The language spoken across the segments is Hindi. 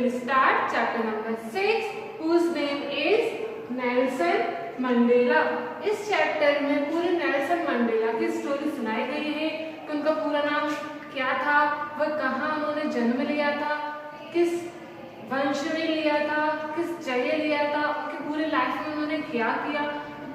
will start chapter number 6, whose name is Nelson Mandela. इस चैप्टर में पूरे नेल्सन मंडेला की स्टोरी सुनाई गई है कि उनका पूरा नाम क्या था, वह कहाँ उन्होंने जन्म लिया था, किस वंश में लिया था, किस जगह लिया था, उनकी पूरी लाइफ में उन्होंने क्या किया,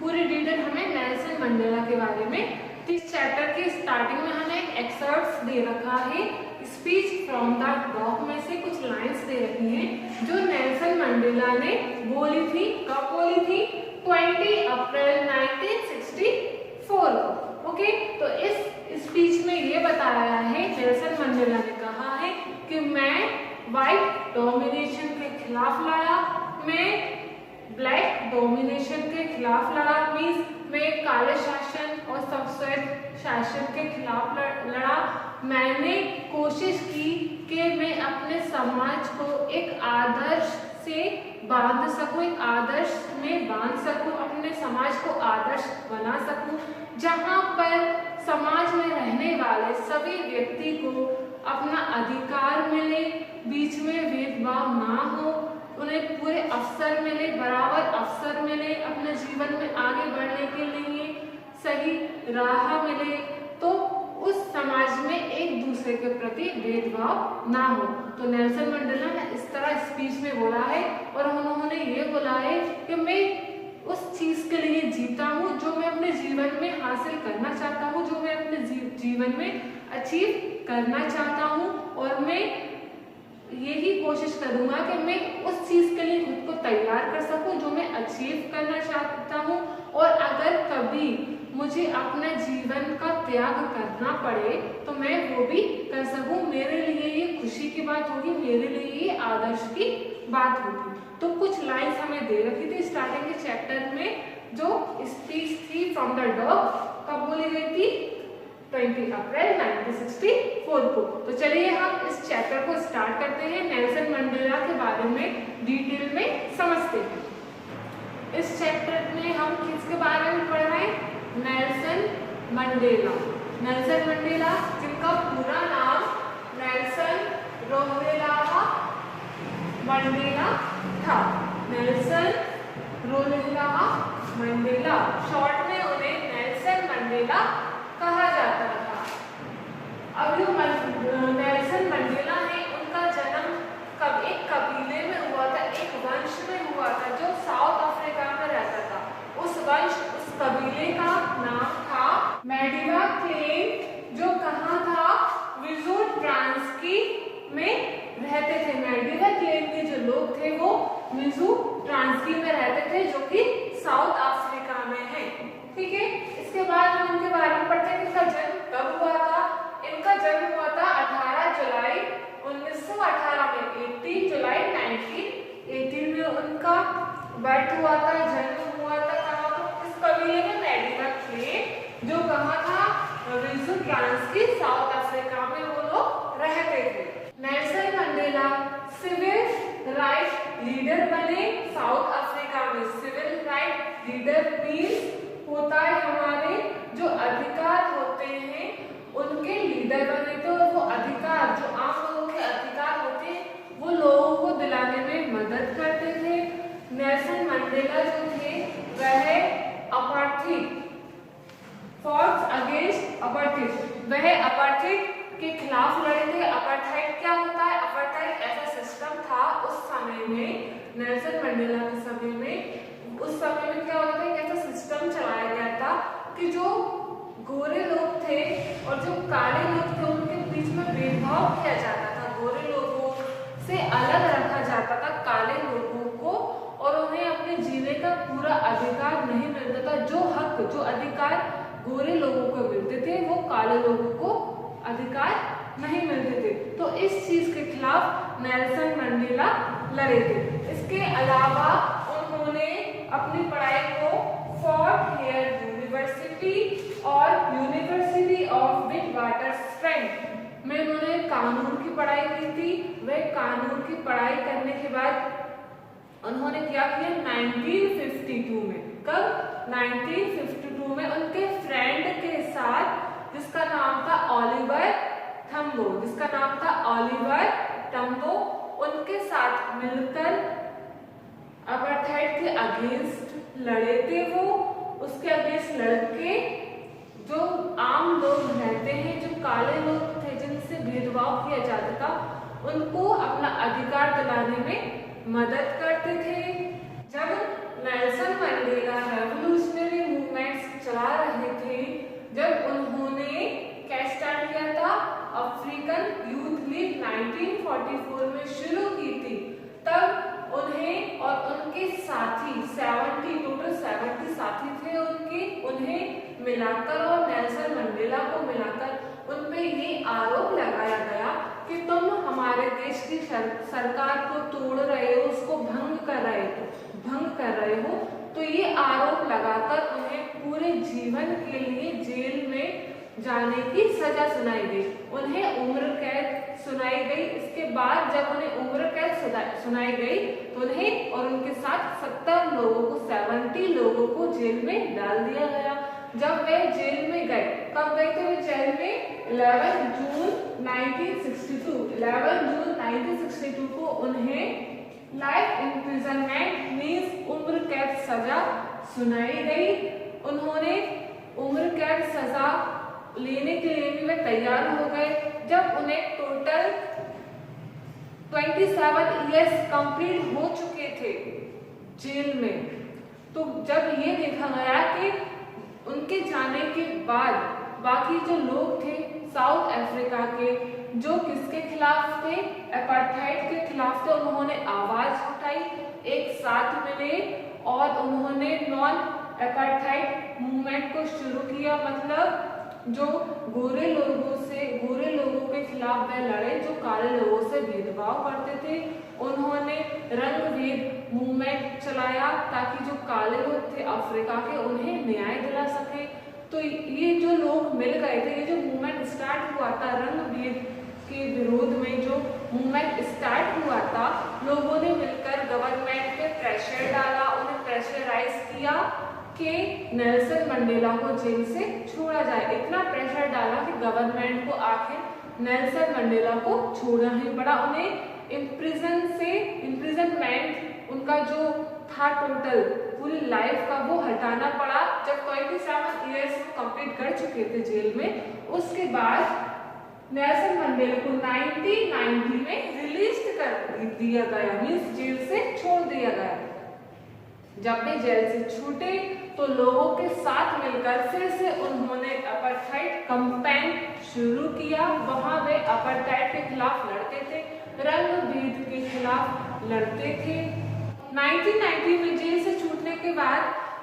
पूरी डिटेल हमें नेल्सन मंडेला के बारे में। इस चैप्टर के स्टार्टिंग में हमें एक एक्सर्ट्स दे रखा है, स्पीच फ्रॉम द डॉग में से कुछ लाइंस दे रखी हैं जो नेल्सन मंडेला ने बोली थी। कब बोली थी? 20 अप्रैल 1964। ओके, तो इस स्पीच में ये बताया है, नेल्सन मंडेला ने कहा है कि मैं व्हाइट डोमिनेशन के खिलाफ लड़ा, मैं ब्लैक डोमिनेशन के खिलाफ लड़ा, मीन्स मैं काले शासन और सफेद शासन के खिलाफ लड़ा। मैंने कोशिश की कि मैं अपने समाज को एक आदर्श से बांध सकूं, एक आदर्श में बांध सकूं, अपने समाज को आदर्श बना सकूं, जहां पर समाज में रहने वाले सभी व्यक्ति को अपना अधिकार मिले, बीच में भेदभाव ना हो, उन्हें पूरे अवसर मिले, बराबर अवसर मिले, अपने जीवन में आगे बढ़ने के लिए सही राह मिले, तो उस समाज में एक दूसरे के प्रति भेदभाव ना हो। तो नेल्सन मंडेला ने इस तरह स्पीच में बोला है और उन्होंने ये बोला है कि मैं उस चीज के लिए जीता हूँ जो मैं अपने जीवन में हासिल करना चाहता हूँ, जो मैं अपने जीवन में अचीव करना चाहता हूँ, और मैं यही कोशिश करूंगा कि मैं उस चीज के लिए खुद को तैयार कर सकूं जो मैं अचीव करना चाहता हूं। और अगर कभी मुझे अपने जीवन का त्याग करना पड़े तो मैं वो भी कर सकूं, मेरे लिए ये खुशी की बात होगी, मेरे लिए ये आदर्श की बात होगी। तो कुछ लाइन्स हमें दे रखी थी स्टार्टिंग के चैप्टर में, जो स्पीच थी फ्रॉम द डॉग, कब बोली गई थी? 20 अप्रैल 1964 को। तो चलिए हम इस चैप्टर को स्टार्ट करते हैं, नेल्सन मंडेला के बारे में डिटेल में समझते हैं। इस चैप्टर में हम किसके बारे में पढ़ रहे हैं? Nelson Mandela. नेल्सन मंडेला जिनका पूरा नाम नेल्सन रोलेलावा मंडेला था। नेल्सन रोलेलावा मंडेला, शॉर्ट में उन्हें नेल्सन मंडेला कहा जाता था। अब जो नेल्सन मंडेला है, उनका जन्म एक कबीले में हुआ था, एक वंश में हुआ था जो साउथ अफ्रीका में रहता था। उस कबीले का नाम था मैडिवा क्लेन, जो कहाँ था? विजू ट्रांस्की में रहते थे। मैडिवा क्लेन के जो लोग थे वो विजू ट्रांस्की में रहते थे, जो कि साउथ अफ्रीका में है। ठीक है, इसके बाद हम इनके बारे में पढ़ते हैं। इनका जन्म कब हुआ था? इनका जन्म हुआ था 18 जुलाई 1918 में। 18 जुलाई 1918 में उनका बर्थ हुआ था, जन्म हुआ था। कहाँ पर? इस कबीले में मैडिवा क्लेन, जो कहाँ था? विजू ट्रांस्की, साउथ अफ्रीका में वो लोग रहते थे। Nelson Mandela civil right leader बने साउथ अफ्रीका में। सिविल राइट लीडर मीन्स होता है हमारे जो अधिकार होते हैं उनके लीडर बने थे, और वो अधिकार जो आम लोगों के अधिकार होते हैं वो लोगों को दिलाने में मदद करते थे। नेल्सन मंडेला जो थे वह अपार्थाइड, फॉर्स अगेंस्ट अपार्थाइड, वह अपार्थाइड के खिलाफ लड़े थे। अपार्थाइड क्या होता है? अपार्थाइड ऐसा सिस्टम था उस समय में, नेल्सन मंडेला के समय में। उस समय में क्या होता था? एक ऐसा सिस्टम चलाया गया था कि जो गोरे लोग थे और जो काले लोग थे उनके बीच में भेदभाव किया जाता था। गोरे लोगों से अलग रखा जाता था काले लोगों को, और उन्हें अपने जीने का पूरा अधिकार नहीं मिलता था। जो हक, जो अधिकार गोरे लोगों को मिलते थे वो काले लोगों को अधिकार नहीं मिलते थे। तो इस चीज के खिलाफ नेल्सन मंडेला लड़े थे। इसके अलावा उन्होंने अपनी पढ़ाई को फोर्ट हेयर यूनिवर्सिटी और यूनिवर्सिटी ऑफ विटवाटरस्रैंड में उन्होंने कानून की पढ़ाई की थी। वह कानून की पढ़ाई करने के बाद उन्होंने क्या किया? 1952 में, कब? 1952 में उनके फ्रेंड के साथ, जिसका नाम था ऑलिवर थम्बो, जिसका नाम था ऑलिवर टम्बो, उनके उनके साथ मिलकर अपार्थाइड के अगेंस्ट लड़े थे। वो उसके अगेंस्ट लड़के जो आम लोग रहते हैं, जो काले लोग थे जिनसे भेदभाव किया जाता था, उनको अपना अधिकार दिलाने में मदद करते थे। जब नेल्सन मंडेला रेवोल्यूशनरी मूवमेंट्स चला रहे थे, जब उन्होंने क्या स्टार्ट किया था, अफ्रीकन यूथ लीग 1944 में शुरू की थी, तब उन्हें और उनके साथी टोटल 70 साथी थे उन्हें मिलाकर और नेल्सन मंडेला को मिलाकर उन पे ये आरोप लगाया गया कि तुम हमारे देश की सरकार को तोड़ रहे हो, उसको भंग कर रहे हो। तो ये आरोप लगाकर उन्हें पूरे जीवन के लिए जेल में जाने की सजा सुनाई गई। उन्हें उम्र कैद सुनाई गई। इसके बाद जब उन्हें उम्र कैद सुनाई गई तो उन्हें और उनके साथ 70 लोगों को जेल में डाल दिया गया। जब वे जेल में गए, कब गए थे वे जेल में? 11 जून 1962 को उन्हें लाइफ इम्प्रिजनमेंट मींस उम्र कैद सजा सुनाई गई। उन्होंने उम्र कैद सजा लेने के लिए भी वे तैयार हो गए। जब उन्हें टोटल 27 इयर्स कंप्लीट हो चुके थे जेल में, तो जब ये देखा गया कि उनके जाने के बाद बाकी जो लोग थे साउथ अफ्रीका के, जो किसके खिलाफ थे? अपार्थाइड के खिलाफ थे, उन्होंने आवाज उठाई, एक साथ मिले और उन्होंने नॉन अपार्थाइड मूवमेंट को शुरू किया। मतलब जो गोरे लोगों के खिलाफ वे लड़े, जो काले लोगों से भेदभाव करते थे। उन्होंने रंग भेद मूवमेंट चलाया ताकि जो काले लोग थे अफ्रीका के, उन्हें न्याय दिला सके। तो ये जो लोग मिल गए थे, ये जो मूवमेंट स्टार्ट हुआ था, रंग भेद के विरोध में जो मूवमेंट स्टार्ट हुआ था, लोगों ने मिलकर गवर्नमेंट पे प्रेशर डाला, उन्हें प्रेशराइज किया कि नेल्सन मंडेला को जेल से छोड़ा जाए। इतना प्रेशर डाला कि गवर्नमेंट को आखिर नेल्सन मंडेला को छोड़ना ही पड़ा। उन्हें इम्प्रिजनमेंट उनका जो था टोटल पूरी लाइफ का, वो हटाना पड़ा। जब 27 इयर्स कंप्लीट कर चुके थे जेल में, उसके बाद नेल्सन मंडेला को 1990 में रिलीज कर दिया गया, मींस जेल से छोड़ दिया गया। जब वे जेल से छूटे तो लोगों के साथ मिलकर फिर से उन्होंने अपार्थाइड कैंपेन शुरू किया। वहां वे अपार्थाइड के खिलाफ लड़ते थे, रंग भेद के खिलाफ लड़ते थे। 1990 में जेल से छूटने के बाद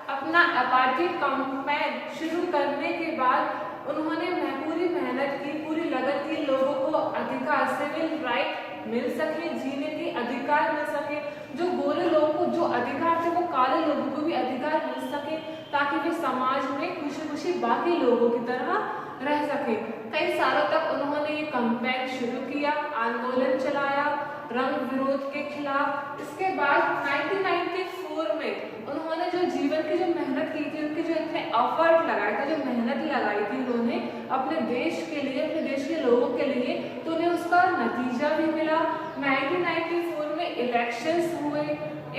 अपना अपार्थाइड कैंपेन शुरू करने के बाद उन्होंने पूरी मेहनत की, पूरी लगन की, लोगों को अधिकार, सिविल राइट मिल सके, जीने के अधिकार मिल सके। जो गोरे लोगों को जो अधिकार थे, वो काले लोगों को भी अधिकार मिल सके, ताकि वे समाज में खुशी खुशी बाकी लोगों की तरह रह सके। कई सालों तक उन्होंने ये कैंपेन शुरू किया, आंदोलन चलाया रंग विरोध के खिलाफ। इसके बाद 1994 में उन्होंने जो जीवन की जो मेहनत की थी, उनके जो इतने एफर्ट लगाए थे, जो मेहनत लगाई थी उन्होंने अपने देश के लिए, अपने देश के लोगों के लिए, तो उन्हें उसका नतीजा भी मिला। 1994 में इलेक्शंस हुए।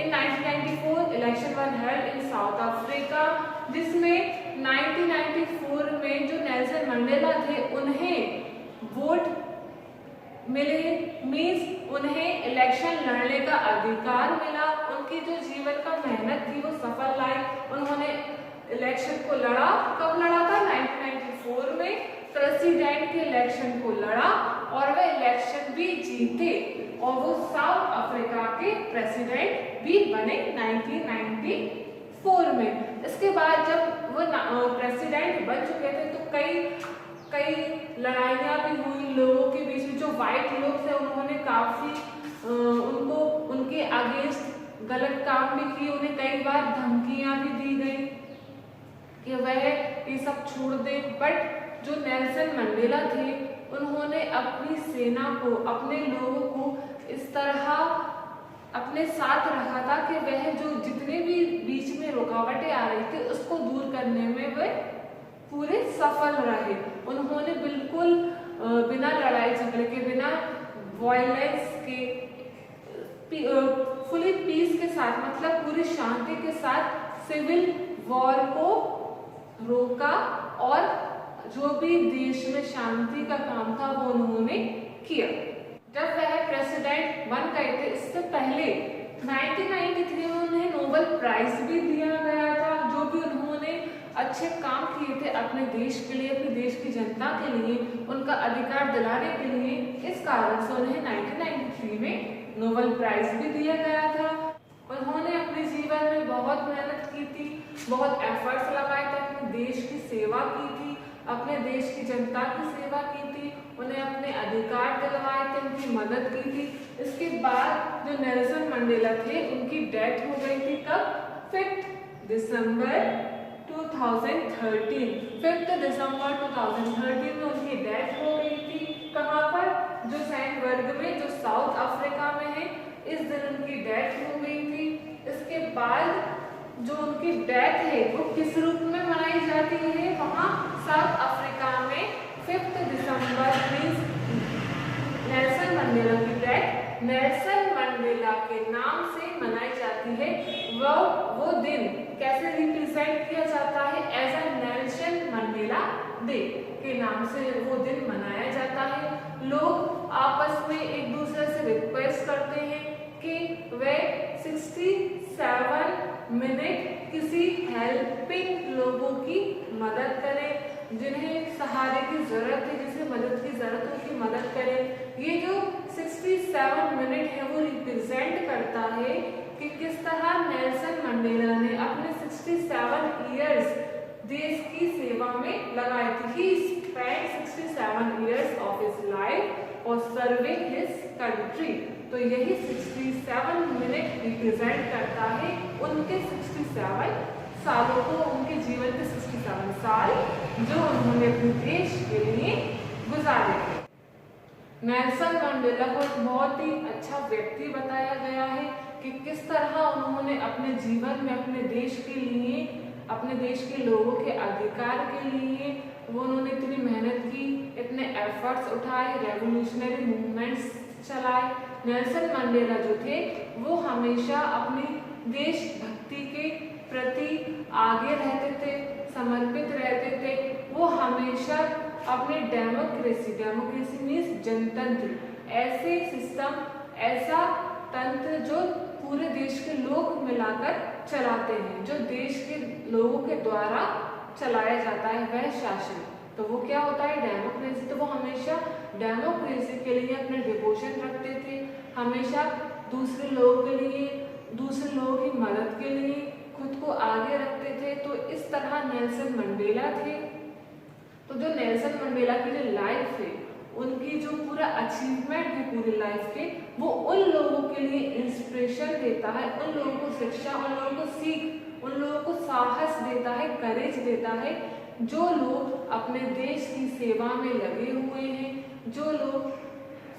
इन 1994 election were held in south Africa, जिसमें 1994 में जो नेल्सन मंडेला थे उन्हें वोट मिले, मींस उन्हें इलेक्शन लड़ने का अधिकार मिला। उनकी जो जीवन का मेहनत थी वो सफल लाई। उन्होंने इलेक्शन को लड़ा। कब लड़ा था? 1994 में प्रेसिडेंट के इलेक्शन को लड़ा और वह इलेक्शन भी जीते और वो साउथ अफ्रीका के प्रेसिडेंट भी बने 1994 में। इसके बाद जब वो प्रेसिडेंट बन चुके थे तो कई लड़ाइयाँ भी हुई लोगों के बीच में। जो वाइट लोग थे उन्होंने काफ़ी उनके अगेंस्ट गलत काम भी किए। उन्हें कई बार धमकियाँ भी दी गई कि वह ये सब छोड़ दे। बट जो नेल्सन मंडेला थे उन्होंने अपनी सेना को, अपने लोगों को इस तरह अपने साथ रखा था कि वह जो जितने भी बीच में रुकावटें आ रही थी उसको दूर करने में वह पूरे सफल रहे। उन्होंने बिल्कुल बिना लड़ाई झगड़े के, बिना वायलेंस के फुली पीस के साथ, मतलब पूरी शांति के साथ सिविल वॉर को रोका और जो भी देश में शांति का काम था वो उन्होंने किया। जब वह प्रेसिडेंट बन गए थे, इससे पहले 1993 में उन्हें नोबेल प्राइज भी दिया गया था। जो भी उन्होंने अच्छे काम किए थे अपने देश के लिए, अपने देश की जनता के लिए, उनका अधिकार दिलाने के लिए, इस कारण से उन्हें 1993 में नोबेल प्राइज भी दिया गया था। उन्होंने अपने जीवन में बहुत मेहनत की थी, बहुत एफर्ट्स लगाए थे, अपने देश की सेवा की थी, अपने देश की जनता की सेवा की थी, उन्हें अपने अधिकार दिलवाए थे, उनकी मदद की थी। इसके बाद जो नेल्सन मंडेला थे उनकी डेथ हो गई थी। कब? 5 दिसंबर 2013। 5 दिसंबर 2013 में उनकी डेथ हो गई थी। कहाँ पर? जो सैंडबर्ग में, जो साउथ अफ्रीका में है, इस दिन उनकी डेथ हो गई थी। इसके बाद जो उनकी डेथ है वो किस रूप में मनाई जाती है? वहाँ साउथ अफ्रीका में 5 दिसंबर मीन्स नेल्सन मंडेला की डेथ नेल्सन मंडेला के नाम से मनाई जाती है। वो दिन कैसे रिप्रेजेंट किया जाता है? As a Nelson Mandela day के नाम से वो दिन मनाया जाता है। लोग आपस में एक दूसरे से रिक्वेस्ट करते हैं कि वे 67 मिनट किसी हेल्पिंग लोगों की मदद करें, जिन्हें सहारे की जरूरत है, जिसे मदद की जरूरत है, उनकी मदद करें। ये जो 67 मिनट है वो रिप्रेजेंट करता है कि किस तरह नेल्सन मंडेला ने अपने 67 इयर्स देश की सेवा में लगाए थे। He spent 67 years of his life for serving his country। तो यही 67 मिनट रिप्रेजेंट करता है उनके 67 सालों को, उनके जीवन के 67 साल जो उन्होंने अपने देश के लिए गुजारे थे। नेल्सन मंडेला को एक बहुत ही अच्छा व्यक्ति बताया गया है कि किस तरह उन्होंने अपने जीवन में अपने देश के लिए, अपने देश के लोगों के अधिकार के लिए वो उन्होंने इतनी मेहनत की, इतने एफर्ट्स उठाए, रेवोल्यूशनरी मूवमेंट्स चलाए। नेल्सन मंडेला जो थे वो हमेशा अपनी देशभक्ति के प्रति आगे रहते थे, समर्पित रहते थे। वो हमेशा अपने डेमोक्रेसी मीन्स जनतंत्र, ऐसे सिस्टम, ऐसा तंत्र जो पूरे देश के लोग मिलाकर चलाते हैं, जो देश के लोगों के द्वारा चलाया जाता है वह शासन, तो वो क्या होता है? डेमोक्रेसी। तो वो हमेशा डेमोक्रेसी के लिए अपने डिवोशन रखते थे, हमेशा दूसरे लोगों के लिए, दूसरे लोगों की मदद के लिए खुद को आगे रखते थे। तो इस तरह नेल्सन मंडेला थे। तो जो नेल्सन मंडेला की जो लाइफ है, उनकी जो पूरा अचीवमेंट है पूरी लाइफ के, वो उन लोगों के लिए इंस्पिरेशन देता है, उन लोगों को शिक्षा, उन लोगों को सीख, उन लोगों को साहस देता है, करेज देता है, जो लोग अपने देश की सेवा में लगे हुए हैं, जो लोग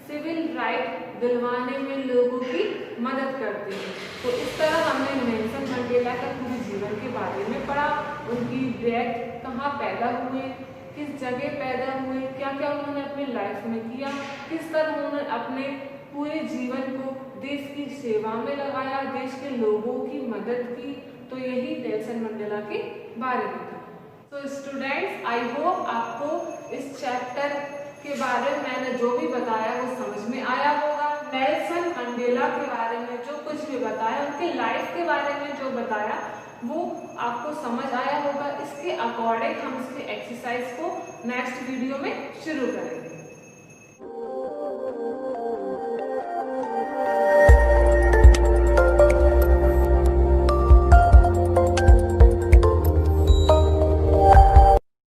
सिविल राइट दिलवाने में लोगों की मदद करते हैं। तो इस तरह हमने नेल्सन मंडेला का पूरे जीवन के बारे में पढ़ा, उनकी डेथ, कहाँ पैदा हुए, किस जगह पैदा हुए, क्या क्या उन्होंने अपनी लाइफ में किया, किस तरह उन्होंने अपने पूरे जीवन को देश की सेवा में लगाया, देश के लोगों की मदद की। तो यही नेल्सन मंडेला के बारे में था। तो स्टूडेंट्स, आई होप आपको इस चैप्टर के बारे में मैंने जो भी बताया वो समझ में आया होगा। नेल्सन मंडेला के बारे में जो कुछ भी बताया, उनके लाइफ के बारे में जो बताया वो आपको समझ आया होगा। इसके अकॉर्डिंग हम इसके एक्सरसाइज को नेक्स्ट वीडियो में शुरू करेंगे।